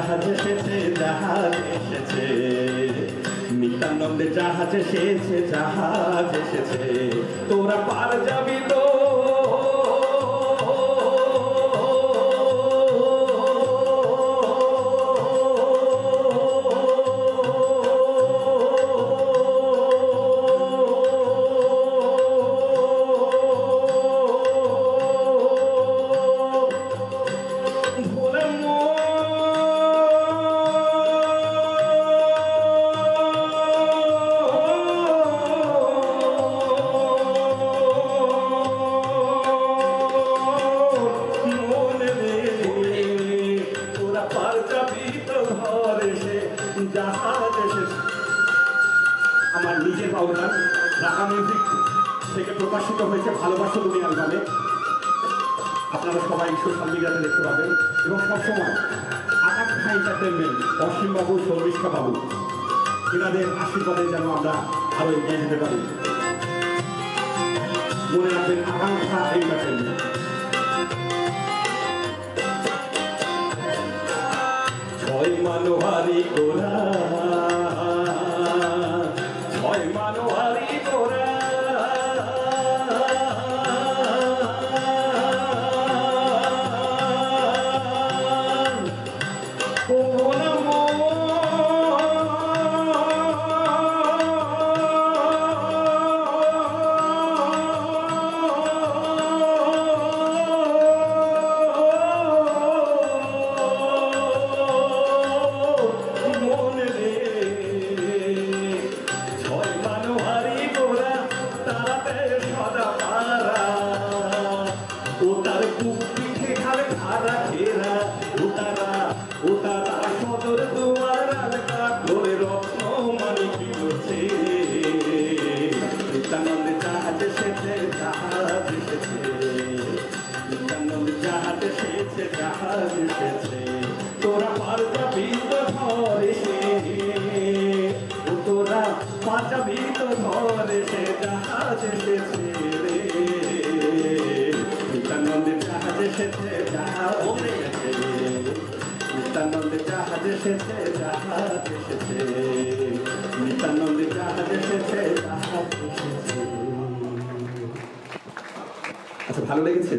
জাহাজ এসেছে, জাহাজ এসেছে, নিত্যানন্দে জাহাজ এসেছে, জাহাজ এসেছে, তোরা পার যাবি তো জাহাজ এসেছে। আমার নিজের পাওনা ঢাকা মিউজিক থেকে প্রকাশিত হয়েছে ভালোবাসা তুমি অ্যালবামে, আপনারা সবাই সোশ্যাল মিডিয়াতে দেখতে পাবেন। এবং সবসময় আকাঙ্ক্ষা এন্টারটেনমেন্ট, অসীম বাবু, সৌমিষ্ঠা বাবু, এনাদের আশীর্বাদে যেন আমরা আরো এগিয়ে যেতে পারি। মনে রাখবেন আকাঙ্ক্ষা এন্টারটেনমেন্ট। ছয় মানোহারি গোরা, ছয় মানোহারি গোরা, সদর দুয়ার ধরে রত্ন মানিক করছে। নিত্যানন্দে জাহাজ এসেছে, জাহাজ এসেছে, নিত্যানন্দে জাহাজ এসেছে, জাহাজ এসেছে, তোরা পার যাবি তো ধর এসে, তোরা পার যাবি তো ধর এসে, জাহাজ এসেছে রে। নিত্যানন্দে জাহাজ এসেছে, জাহাজ এসেছে, নিত্যানন্দে জাহাজ এসেছে, জাহাজ এসেছে, নিত্যানন্দে জাহাজ এসেছে, জাহাজ এসেছে। আচ্ছা, ভালো লেগেছে?